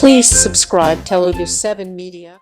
Please subscribe Telugu 7 Media.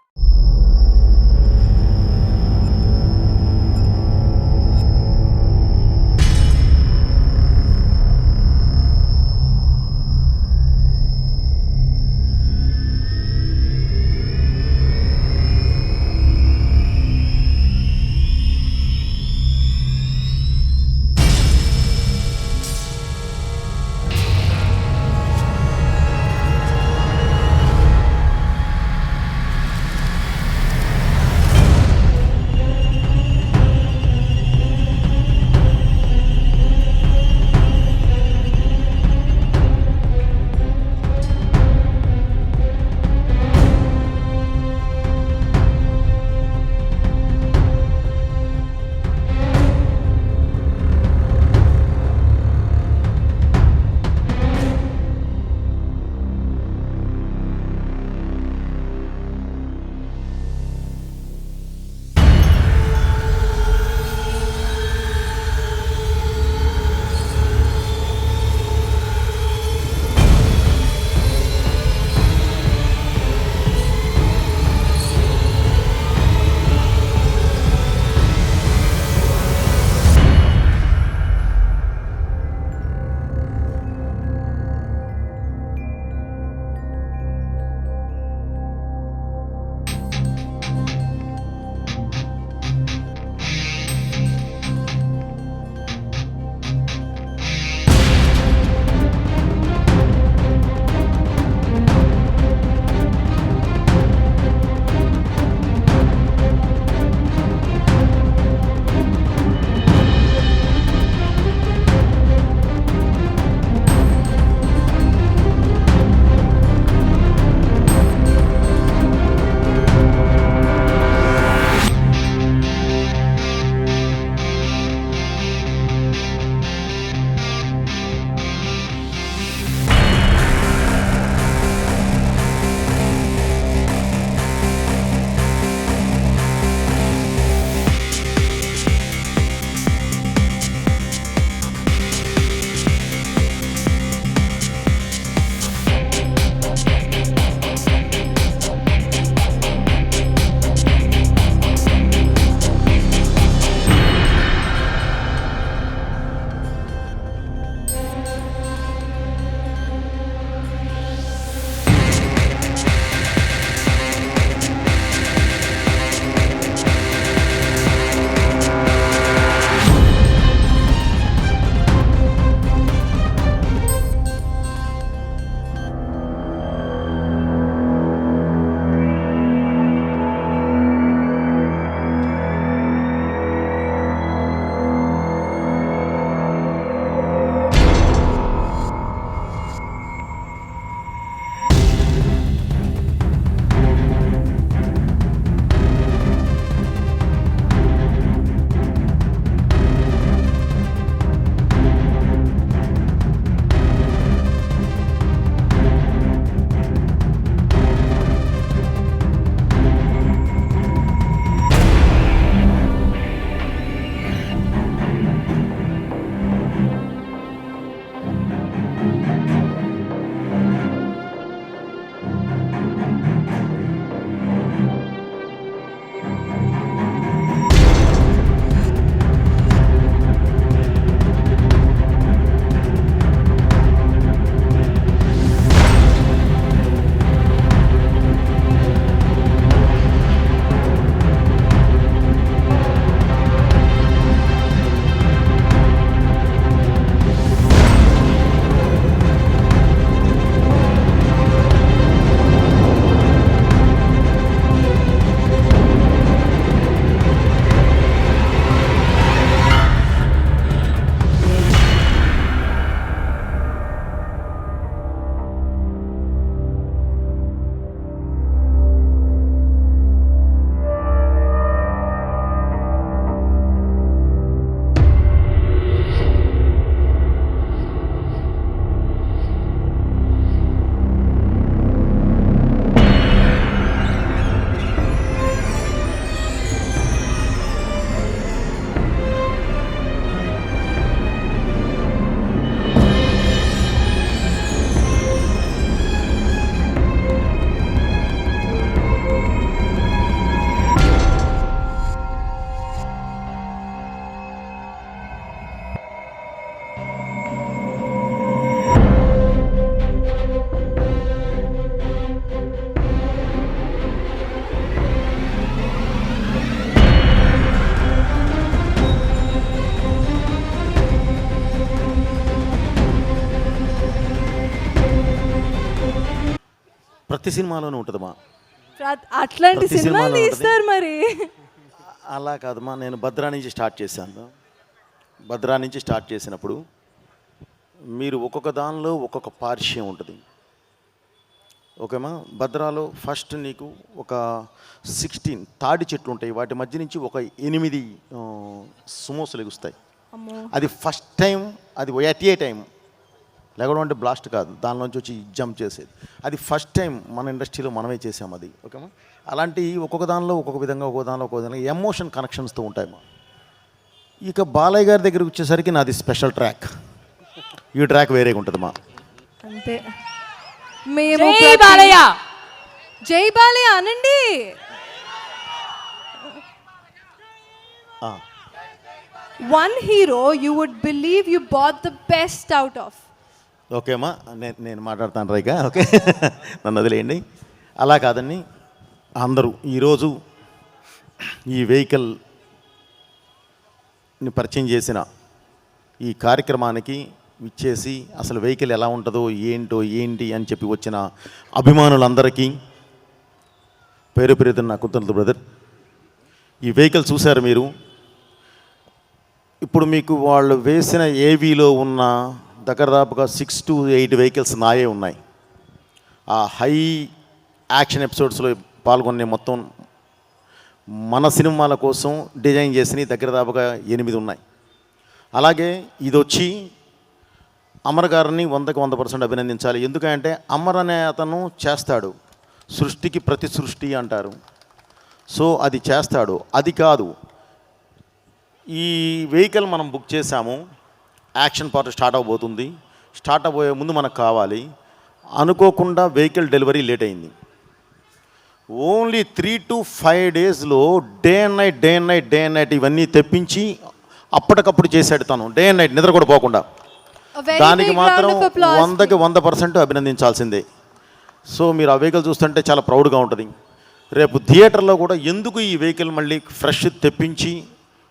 ప్రతి సినిమాలోనూ ఉంటుందమ్మా. అట్లాంటి ప్రతి సినిమాలు సినిమాలో తీస్తారు మరి. అలా కాదమ్మా, నేను భద్రా నుంచి స్టార్ట్ చేశాను. భద్రా నుంచి స్టార్ట్ చేసినప్పుడు మీరు ఒక్కొక్క దానిలో ఒక్కొక్క పార్శ్యం ఉంటుంది. ఓకేమా. భద్రాలో ఫస్ట్ నీకు ఒక 16 తాడి చెట్లు ఉంటాయి, వాటి మధ్య నుంచి ఒక 8 సుమోసులు ఎగుస్తాయి. అది ఫస్ట్ టైం, అది ఎట్ ఏ టైం లేకపోవడం అంటే బ్లాస్ట్ కాదు, దానిలోంచి వచ్చి జంప్ చేసేది. అది ఫస్ట్ టైం మన ఇండస్ట్రీలో మనమే చేసాం అది. ఓకేమా. అలాంటి ఒక్కొక్క దానిలో ఒక్కొక్క విధంగా, ఒక్కొక్క దానిలో ఒక్కొక్క విధంగా ఎమోషన్ కనెక్షన్స్తో ఉంటాయమ్మా. ఇక బాలయ్య గారి దగ్గరికి వచ్చేసరికి నాది స్పెషల్ ట్రాక్, ఈ ట్రాక్ వేరేగా ఉంటుందమ్మా. అంతే. మేము జై బాలయ్య. జై బాలయ్య అనండి. One hero you would believe you but the best out of. Okay అమ్మా, నేను మాట్లాడతాను రైగా. ఓకే, నన్ను వదిలేయండి. అలా కాదండి, అందరూ ఈరోజు ఈ వెహికల్ని పరిచయం చేసిన ఈ కార్యక్రమానికి ఇచ్చేసి అసలు వెహికల్ ఎలా ఉంటుందో ఏంటి అని చెప్పి వచ్చిన అభిమానులందరికీ పేరు పేరుతున్న నా కృతజ్ఞతలు బ్రదర్. ఈ వెహికల్ చూశారు మీరు. ఇప్పుడు మీకు వాళ్ళు వేసిన ఏవీలో ఉన్న దాదాపుగా 6 to 8 వెహికల్స్ నాయే ఉన్నాయి. ఆ హై యాక్షన్ ఎపిసోడ్స్లో పాల్గొనే మొత్తం మన సినిమాల కోసం డిజైన్ చేసినవి దాదాపుగా 8 ఉన్నాయి. అలాగే ఇది వచ్చి అమర్ గారిని 100% అభినందించాలి. ఎందుకంటే అమర్ అనే అతను చేస్తాడు, సృష్టికి ప్రతి సృష్టి అంటారు. సో అది చేస్తాడు. అది కాదు, ఈ వెహికల్ మనం బుక్ చేసాము, యాక్షన్ పార్ట్ స్టార్ట్ అవబోతుంది. స్టార్ట్ అవబోయే ముందు మనకు కావాలి. అనుకోకుండా వెహికల్ డెలివరీ లేట్ అయింది. ఓన్లీ 3 to 5 డేస్లో డే అండ్ నైట్ ఇవన్నీ తెప్పించి అప్పటికప్పుడు చేశాడు తను, డే అండ్ నైట్ నిద్ర కూడా పోకుండా. దానికి మాత్రం 100కి 100% అభినందించాల్సిందే. సో మీరు ఆ వెహికల్ చూస్తుంటే చాలా ప్రౌడ్గా ఉంటుంది. రేపు థియేటర్లో కూడా ఎందుకు ఈ వెహికల్ మళ్ళీ ఫ్రెష్ తెప్పించి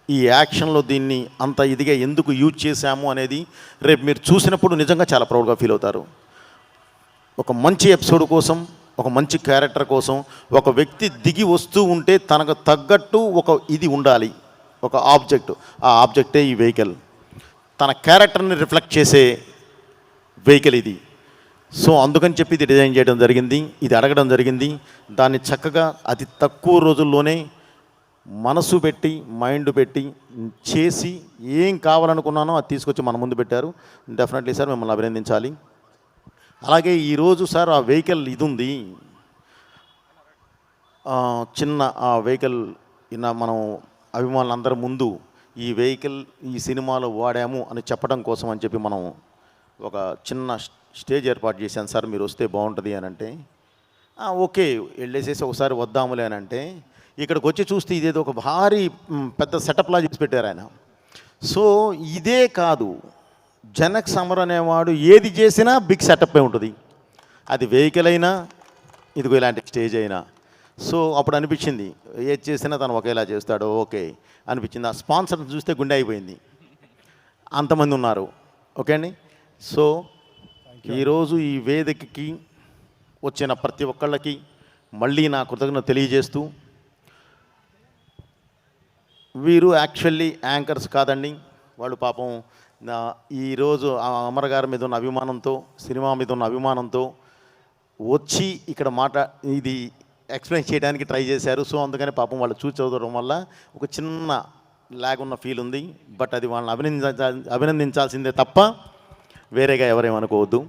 ఈ యాక్షన్లో దీన్ని అంత ఇదిగా ఎందుకు యూజ్ చేశాము అనేది రేపు మీరు చూసినప్పుడు నిజంగా చాలా ప్రౌడ్గా ఫీల్ అవుతారు. ఒక మంచి ఎపిసోడ్ కోసం, ఒక మంచి క్యారెక్టర్ కోసం ఒక వ్యక్తి దిగి వస్తూ ఉంటే తనకు తగ్గట్టు ఒక ఇది ఉండాలి, ఒక ఆబ్జెక్ట్. ఆ ఆబ్జెక్టే ఈ వెహికల్, తన క్యారెక్టర్ని రిఫ్లెక్ట్ చేసే వెహికల్ ఇది. సో అందుకని చెప్పి ఇది డిజైన్ చేయడం జరిగింది, ఇది అడగడం జరిగింది. దాన్ని చక్కగా అతి తక్కువ రోజుల్లోనే మనసు పెట్టి, మైండ్ పెట్టి చేసి ఏం కావాలనుకున్నానో అది తీసుకొచ్చి మన ముందు పెట్టారు. డెఫినెట్లీ సార్ మిమ్మల్ని అభినందించాలి. అలాగే ఈరోజు సార్ ఆ వెహికల్ ఇది ఉంది, చిన్న ఆ వెహికల్ మనం అభిమానులందరి ముందు ఈ వెహికల్ ఈ సినిమాలో వాడాము అని చెప్పడం కోసం అని చెప్పి మనం ఒక చిన్న స్టేజ్ ఏర్పాటు చేశాను సార్, మీరు వస్తే బాగుంటుంది అని అంటే ఓకే వెళ్ళేసేసి ఒకసారి వద్దాములే అని అంటే, ఇక్కడికి వచ్చి చూస్తే ఇదేదో ఒక భారీ పెద్ద సెటప్లా చేసి పెట్టారు ఆయన. సో ఇదే కాదు, జనక్ సమర్ అనేవాడు ఏది చేసినా బిగ్ సెటప్పే ఉంటుంది. అది వెహికల్ అయినా, ఇదిగో ఇలాంటి స్టేజ్ అయినా. సో అప్పుడు అనిపించింది ఏది చేసినా తను ఒకేలా చేస్తాడు, ఓకే అనిపించింది. ఆ స్పాన్సర్ని చూస్తే గుండె అయిపోయింది, అంతమంది ఉన్నారు. ఓకే అండి. సో ఈరోజు ఈ వేదికకి వచ్చిన ప్రతి ఒక్కళ్ళకి మళ్ళీ నా కృతజ్ఞత తెలియజేస్తూ, వీరు యాక్చువల్లీ యాంకర్స్ కాదండి, వాళ్ళు పాపం ఈరోజు అమర్ గారి మీద ఉన్న అభిమానంతో, సినిమా మీద ఉన్న అభిమానంతో వచ్చి ఇక్కడ ఇది ఎక్స్ప్లెయిన్ చేయడానికి ట్రై చేశారు. సో అందుకని పాపం వాళ్ళు చూసి చదవడం వల్ల ఒక చిన్న లాగ్ ఉన్న ఫీల్ ఉంది. బట్ అది వాళ్ళని అభినందించాల్సిందే తప్ప వేరేగా ఎవరేమనుకోవద్దు.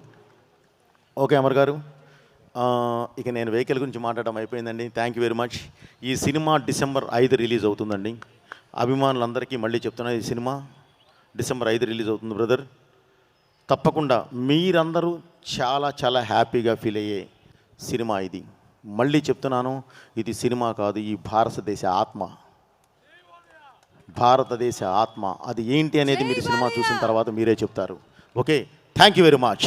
ఓకే అమర్ గారు, ఇక నేను వెహికల్ గురించి మాట్లాడడం అయిపోయిందండి. Thank you very much. ఈ సినిమా December 5 రిలీజ్ అవుతుందండి. అభిమానులందరికీ మళ్ళీ చెప్తున్నా, ఈ సినిమా December 5 రిలీజ్ అవుతుంది బ్రదర్. తప్పకుండా మీరందరూ చాలా చాలా హ్యాపీగా ఫీల్ అయ్యే సినిమా ఇది. మళ్ళీ చెప్తున్నాను, ఇది సినిమా కాదు, ఈ భారతదేశ ఆత్మ, భారతదేశ ఆత్మ. అది ఏంటి అనేది మీరు సినిమా చూసిన తర్వాత మీరే చెప్తారు. Okay, thank you very much.